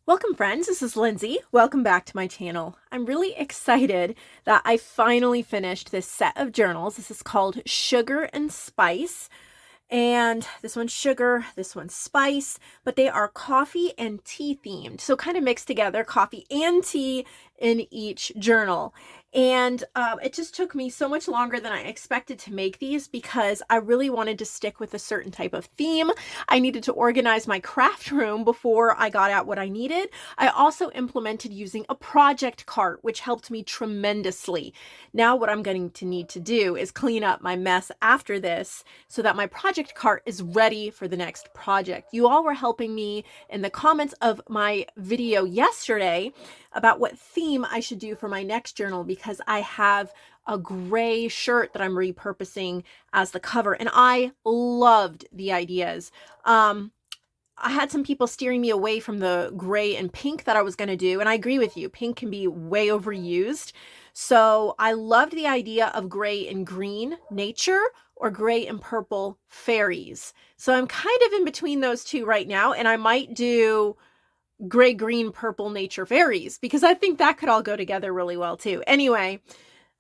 Welcome friends, this is Lindsay. Welcome back to my channel. I'm really excited that I finally finished this set of journals. This is called Sugar and Spice. And this one's sugar, this one's spice, but they are coffee and tea themed. So kind of mixed together, coffee and tea in each journal. And it just took me so much longer than I expected to make these because I really wanted to stick with a certain type of theme. I needed to organize my craft room before I got out what I needed. I also implemented using a project cart, which helped me tremendously. Now what I'm going to need to do is clean up my mess after this so that my project cart is ready for the next project. You all were helping me in the comments of my video yesterday about what theme I should do for my next journal because I have a gray shirt that I'm repurposing as the cover, and I loved the ideas. I had some people steering me away from the gray and pink that I was going to do, and I agree with you. Pink can be way overused. So I loved the idea of gray and green nature or gray and purple fairies. So I'm kind of in between those two right now, and I might do gray, green, purple nature fairies because I think that could all go together really well too. Anyway,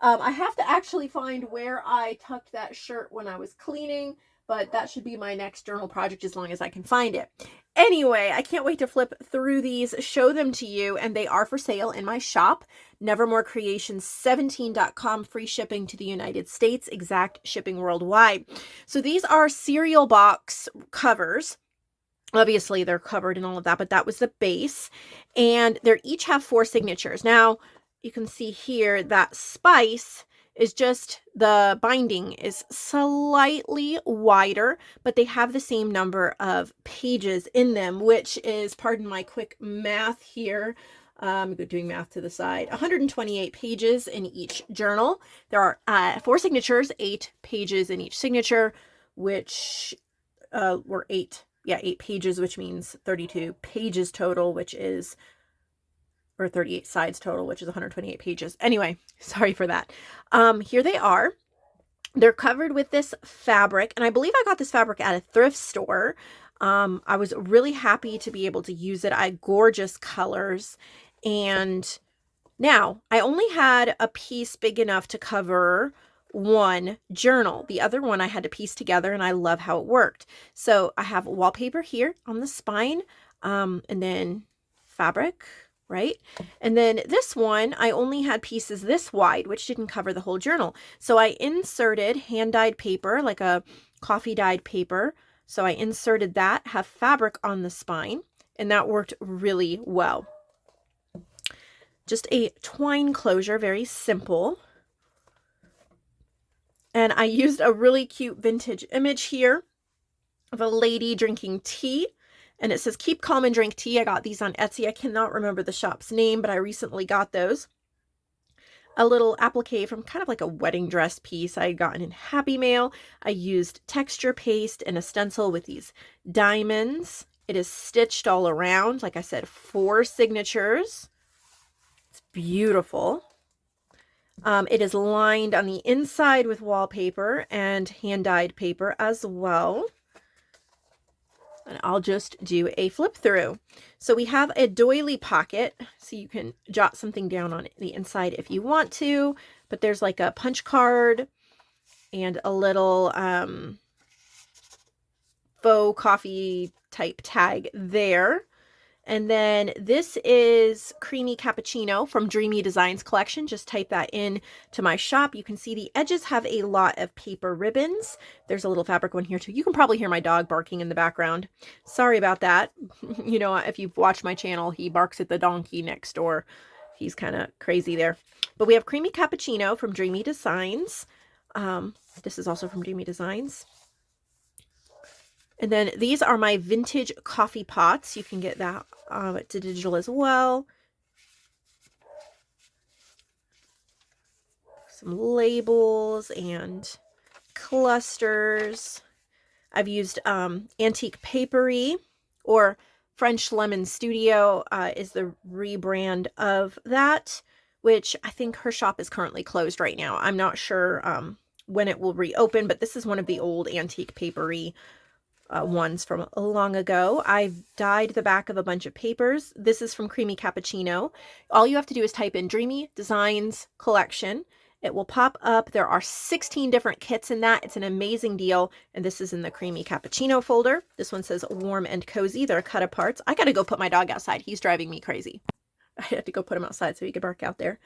I have to actually find where I tucked that shirt when I was cleaning, but that should be my next journal project as long as I can find it. Anyway, I can't wait to flip through these, show them to you, and they are for sale in my shop, nevermorecreations17.com, free shipping to the United States, exact shipping worldwide. So these are cereal box covers. Obviously, they're covered in all of that, but that was the base. And they each have 4 signatures. Now, you can see here that spice is just, the binding is slightly wider, but they have the same number of pages in them, which is, pardon my quick math here, I'm doing math to the side, 128 pages in each journal. There are 4 signatures, 8 pages in each signature, which were 8 pages, which means 32 pages total, which is, or 38 sides total, which is 128 pages. Anyway, sorry for that. Here they are. They're covered with this fabric, and I believe I got this fabric at a thrift store. I was really happy to be able to use it. I had gorgeous colors, and now I only had a piece big enough to cover one journal. The other one I had to piece together, and I love how it worked. So I have wallpaper here on the spine, and then fabric, right? And then this one, I only had pieces this wide, which didn't cover the whole journal. So I inserted hand-dyed paper, like a coffee-dyed paper. So I inserted that, have fabric on the spine, and that worked really well. Just a twine closure, very simple. And I used a really cute vintage image here of a lady drinking tea. And it says, keep calm and drink tea. I got these on Etsy. I cannot remember the shop's name, but I recently got those. A little applique from kind of like a wedding dress piece I had gotten in Happy Mail. I used texture paste and a stencil with these diamonds. It is stitched all around. Like I said, 4 signatures. It's beautiful. It is lined on the inside with wallpaper and hand-dyed paper as well. And I'll just do a flip through. So we have a doily pocket, so you can jot something down on the inside if you want to, but there's like a punch card and a little faux coffee type tag there. And then this is Creamy Cappuccino from Dreamy Designs collection. Just type that in to my shop. You can see the edges have a lot of paper ribbons. There's a little fabric one here too. You can probably hear my dog barking in the background. Sorry about that. You know, if you've watched my channel, he barks at the donkey next door. He's kind of crazy there. But we have Creamy Cappuccino from Dreamy Designs. This is also from Dreamy Designs. And then these are my vintage coffee pots. You can get that to digital as well. Some labels and clusters. I've used Antique Papery, or French Lemon Studio is the rebrand of that, which I think her shop is currently closed right now. I'm not sure when it will reopen, but this is one of the old Antique Papery ones from long ago. I've dyed the back of a bunch of papers. This is from Creamy Cappuccino. All you have to do is type in Dreamy Designs Collection. It will pop up. There are 16 different kits in that. It's an amazing deal. And this is in the Creamy Cappuccino folder. This one says Warm and Cozy. They're cut aparts. I got to go put my dog outside. He's driving me crazy. I had to go put him outside so he could bark out there.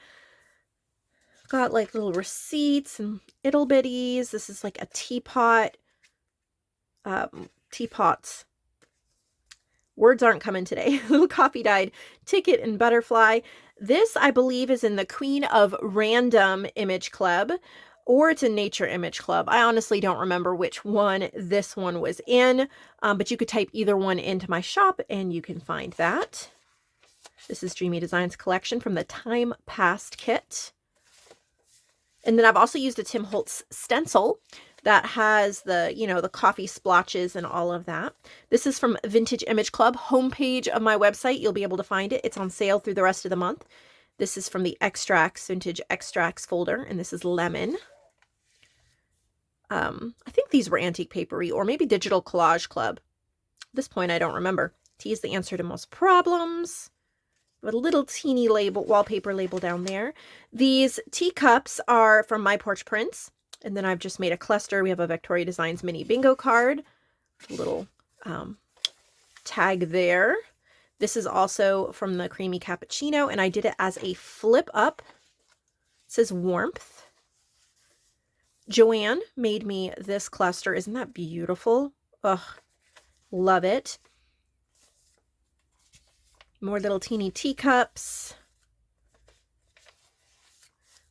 Got like little receipts and ittle bitties. This is like a teapot. Teapots. Words aren't coming today. Little coffee dyed ticket and butterfly. This, I believe, is in the Queen of Random Image Club, or it's in Nature Image Club. I honestly don't remember which one this one was in, but you could type either one into my shop and you can find that. This is Dreamy Designs Collection from the Time Past kit. And then I've also used a Tim Holtz stencil that has the, you know, the coffee splotches and all of that. This is from Vintage Image Club, homepage of my website. You'll be able to find it. It's on sale through the rest of the month. This is from the Extracts, Vintage Extracts folder, and this is Lemon. I think these were Antique Papery or maybe Digital Collage Club. At this point, I don't remember. Tea is the answer to most problems. With a little teeny label, wallpaper label down there. These teacups are from My Porch Prints. And then I've just made a cluster. We have a Victoria Designs mini bingo card. A little tag there. This is also from the Creamy Cappuccino. And I did it as a flip up. It says Warmth. Joanne made me this cluster. Isn't that beautiful? Ugh, love it. More little teeny teacups.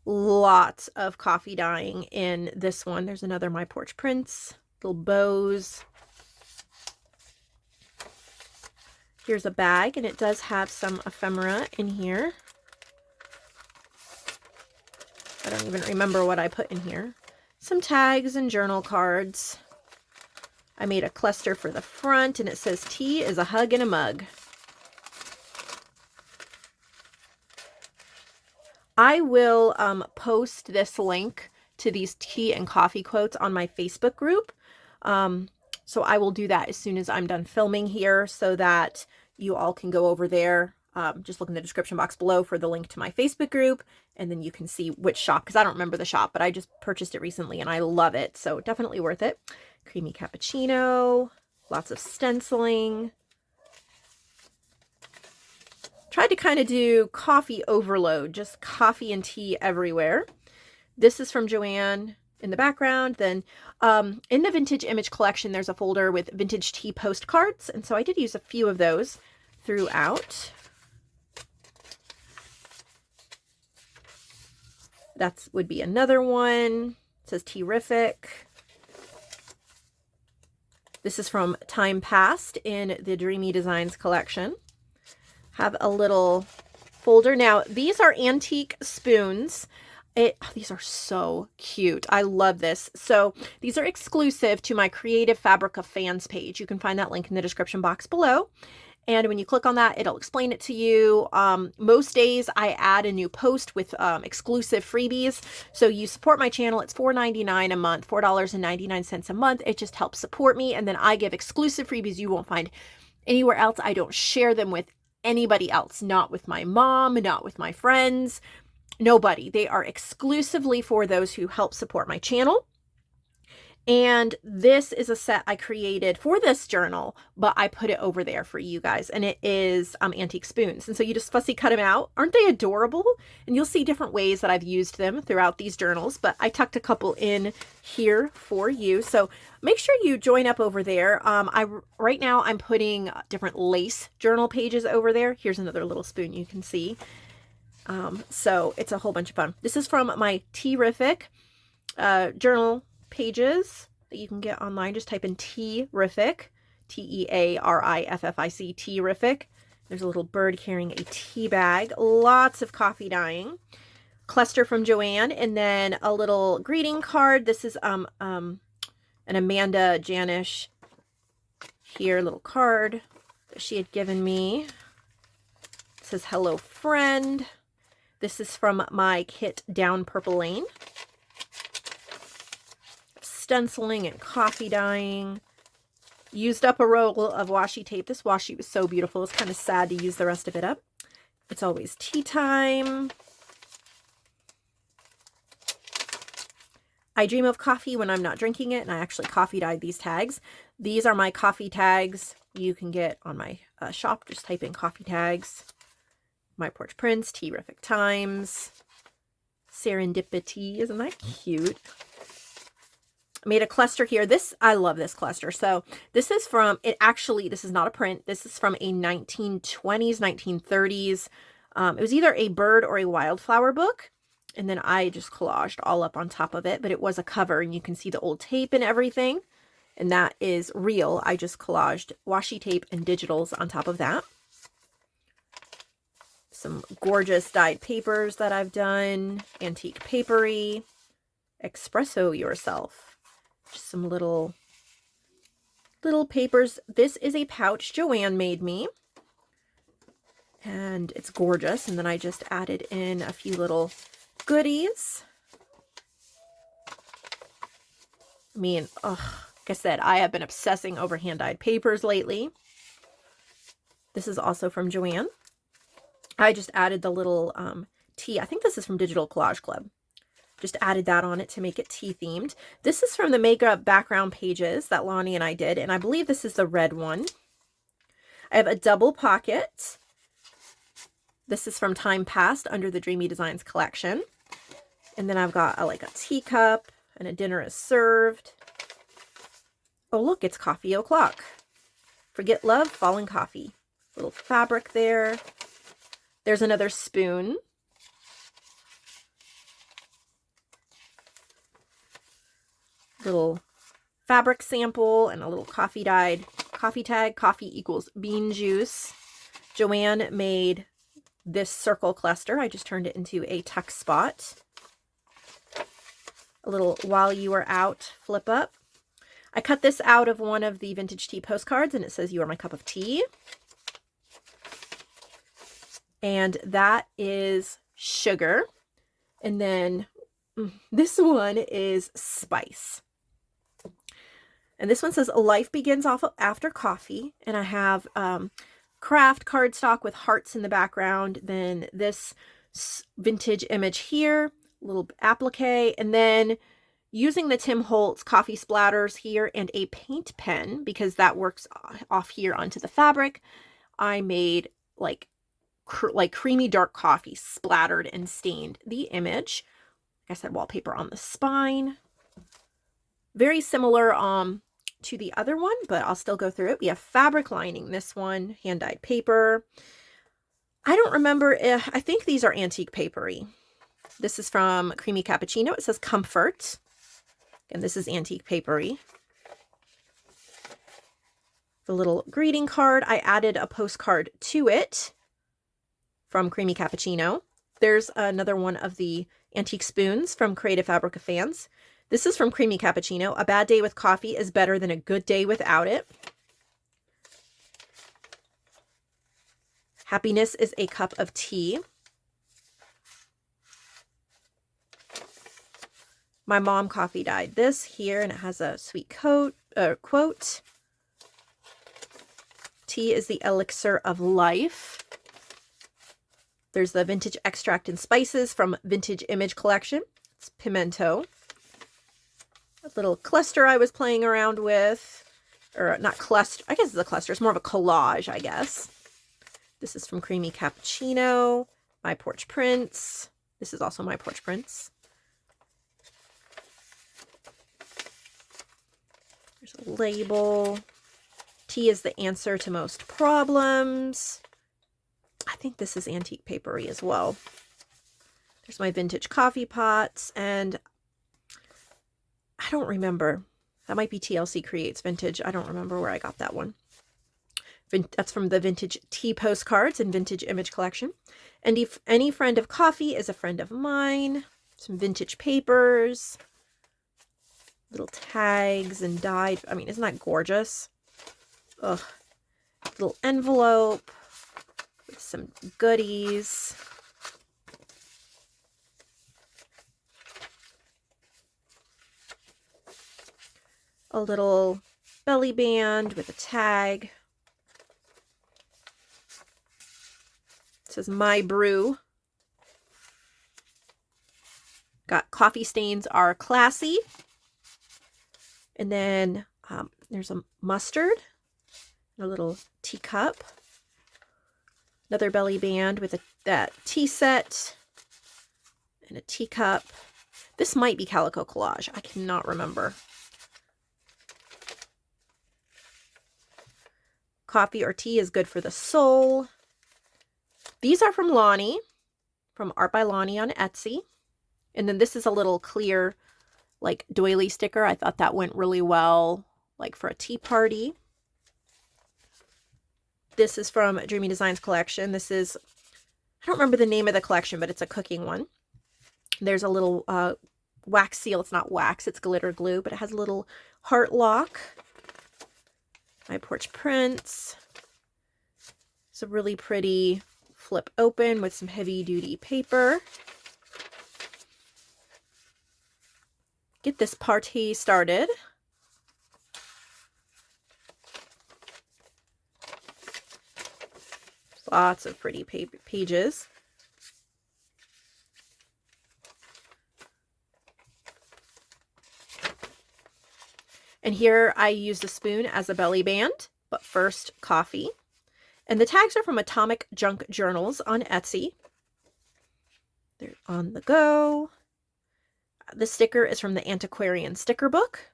Lots of coffee dyeing in this one. There's another My Porch Prints. Little bows. Here's a bag, and it does have some ephemera in here. I don't even remember what I put in here. Some tags and journal cards. I made a cluster for the front, and it says tea is a hug in a mug. I will post this link to these tea and coffee quotes on my Facebook group. So I will do that as soon as I'm done filming here so that you all can go over there. Just look in the description box below for the link to my Facebook group, and then you can see which shop, because I don't remember the shop, but I just purchased it recently and I love it. So definitely worth it. Creamy Cappuccino, lots of stenciling. Tried to kind of do coffee overload, just coffee and tea everywhere. This is from Joanne in the background. Then in the Vintage Image Collection, there's a folder with vintage tea postcards. And so I did use a few of those throughout. That would be another one. It says Tea-rific. This is from Time Past in the Dreamy Designs Collection. Have a little folder. Now, these are antique spoons. These are so cute. I love this. So these are exclusive to my Creative Fabric of Fans page. You can find that link in the description box below. And when you click on that, it'll explain it to you. Most days I add a new post with exclusive freebies. So you support my channel. It's $4.99 a month, $4.99 a month. It just helps support me. And then I give exclusive freebies you won't find anywhere else. I don't share them with anybody else, not with my mom, not with my friends, nobody. They are exclusively for those who help support my channel. And this is a set I created for this journal, but I put it over there for you guys, and it is antique spoons. And so you just fussy cut them out. Aren't they adorable? And you'll see different ways that I've used them throughout these journals, but I tucked a couple in here for you. So make sure you join up over there. Right now I'm putting different lace journal pages over there. Here's another little spoon you can see. So it's a whole bunch of fun. This is from my Tea-rific journal pages that you can get online. Just type in Tea-rific, T-E-A-R-I-F-F-I-C, Tea-rific. There's a little bird carrying a tea bag. Lots of coffee dyeing. Cluster from Joanne, and then a little greeting card. This is an Amanda Janish here, little card that she had given me. It says, hello, friend. This is from my kit Down Purple Lane. Stenciling and coffee dyeing. Used up a roll of washi tape. This washi was so beautiful. It's kind of sad to use the rest of it up. It's always tea time. I dream of coffee when I'm not drinking it, and I actually coffee dyed these tags. These are my coffee tags you can get on my shop. Just type in coffee tags. My Porch Prince, Terrific Times, Serendipity. Isn't that cute? I made a cluster here. I love this cluster. So this is from, this is not a print. This is from a 1920s, 1930s. It was either a bird or a wildflower book. And then I just collaged all up on top of it, but it was a cover and you can see the old tape and everything. And that is real. I just collaged washi tape and digitals on top of that. Some gorgeous dyed papers that I've done. Antique papery. Espresso yourself. Just some little papers. This is a pouch Joanne made me. And it's gorgeous. And then I just added in a few little goodies. I mean, like I said, I have been obsessing over hand-dyed papers lately. This is also from Joanne. I just added the little tea. I think this is from Digital Collage Club. Just added that on it to make it tea themed. This is from the makeup background pages that Lonnie and I did, and I believe this is the red one. I have a double pocket. This is from Time Past under the Dreamy Designs collection. And then I've got like a teacup and a dinner is served. Oh, look, it's coffee o'clock. Forget love, fallen coffee. Little fabric there. There's another spoon. Little fabric sample and a little coffee dyed coffee tag. Coffee equals bean juice. Joanne made this circle cluster. I just turned it into a tuck spot. A little while you are out flip up. I cut this out of one of the vintage tea postcards and it says, "You are my cup of tea." And that is sugar. And then this one is spice. And this one says, "Life begins off after coffee." And I have craft cardstock with hearts in the background. Then this vintage image here, a little applique, and then using the Tim Holtz coffee splatters here and a paint pen, because that works off here onto the fabric, I made like creamy dark coffee splattered and stained the image. Like I said, wallpaper on the spine. Very similar to the other one, but I'll still go through it. We have fabric lining this one, hand-dyed paper. I don't remember if, I think these are antique papery. This is from Creamy Cappuccino. It says Comfort. And this is antique papery. The little greeting card, I added a postcard to it from Creamy Cappuccino. There's another one of the antique spoons from Creative Fabrica Fans. This is from Creamy Cappuccino. "A bad day with coffee is better than a good day without it." "Happiness is a cup of tea." My mom coffee dyed this here, and it has a sweet quote. "Tea is the elixir of life." There's the vintage extract and spices from Vintage Image Collection. It's pimento. A little cluster I was playing around with, or not cluster, I guess it's a cluster. It's more of a collage, I guess. This is from Creamy Cappuccino, My Porch Prince. This is also My Porch Prince. There's a label. "Tea is the answer to most problems." I think this is antique papery as well. There's my vintage coffee pots, and I don't remember. That might be TLC Creates Vintage. I don't remember where I got that one. That's from the Vintage Tea Postcards and Vintage Image Collection. And if any friend of coffee is a friend of mine. Some vintage papers. Little tags and dyed. I mean, isn't that gorgeous? Ugh. Little envelope with some goodies. A little belly band with a tag. It says My Brew. Got coffee stains are classy. And then there's a mustard, a little teacup, another belly band with that tea set, and a teacup. This might be Calico Collage. I cannot remember. Coffee or tea is good for the soul. These are from Lonnie, from Art by Lonnie on Etsy. And then this is a little clear, like, doily sticker. I thought that went really well, like, for a tea party. This is from Dreamy Designs collection. This is, I don't remember the name of the collection, but it's a cooking one. There's a little wax seal. It's not wax, it's glitter glue, but it has a little heart lock. My Porch Prints. It's a really pretty flip open with some heavy duty paper. Get this party started. Lots of pretty pages. And here I used a spoon as a belly band, but first coffee. And the tags are from Atomic Junk Journals on Etsy. They're on the go. The sticker is from the Antiquarian Sticker Book.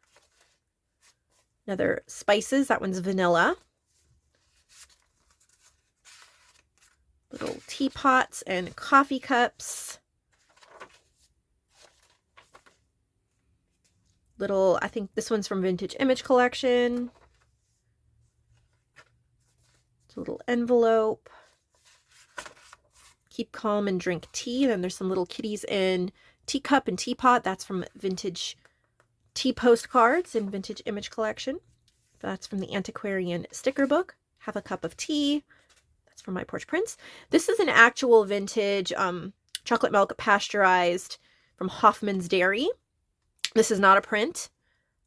Another spices, that one's vanilla. Little teapots and coffee cups. Little, I think this one's from Vintage Image Collection. It's a little envelope. Keep calm and drink tea. And then there's some little kitties in teacup and teapot. That's from Vintage Tea Postcards in Vintage Image Collection. That's from the Antiquarian Sticker Book. Have a cup of tea. That's from My Porch Prints. This is an actual vintage chocolate milk pasteurized from Hoffman's Dairy. This is not a print.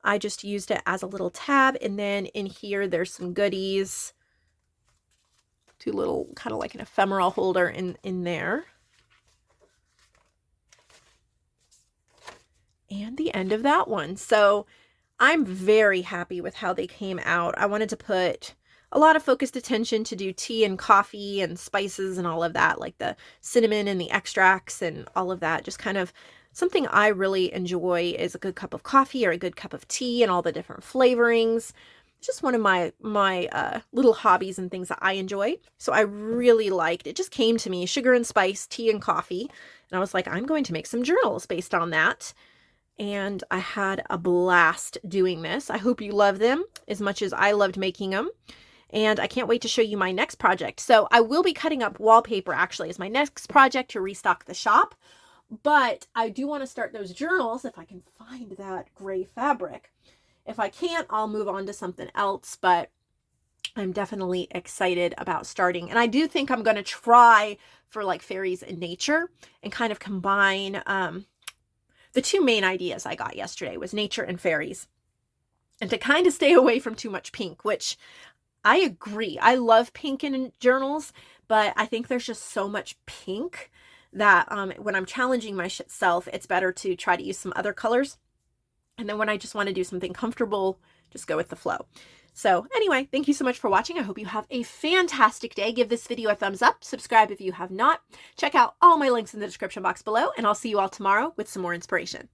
I just used it as a little tab. And then in here, there's some goodies. Two little, kind of like an ephemeral holder in there. And the end of that one. So I'm very happy with how they came out. I wanted to put a lot of focused attention to do tea and coffee and spices and all of that, like the cinnamon and the extracts and all of that. Just kind of something I really enjoy is a good cup of coffee or a good cup of tea and all the different flavorings. It's just one of my little hobbies and things that I enjoy. So I really liked it. Just came to me, sugar and spice, tea and coffee. And I was like, I'm going to make some journals based on that. And I had a blast doing this. I hope you love them as much as I loved making them. And I can't wait to show you my next project. So I will be cutting up wallpaper actually as my next project to restock the shop. But I do want to start those journals if I can find that gray fabric. If I can't, I'll move on to something else. But I'm definitely excited about starting. And I do think I'm going to try for like fairies and nature and kind of combine the two main ideas I got yesterday was nature and fairies. And to kind of stay away from too much pink, which I agree. I love pink in journals, but I think there's just so much pink that when I'm challenging myself, it's better to try to use some other colors. And then when I just want to do something comfortable, just go with the flow. So anyway, thank you so much for watching. I hope you have a fantastic day. Give this video a thumbs up. Subscribe if you have not. Check out all my links in the description box below, and I'll see you all tomorrow with some more inspiration.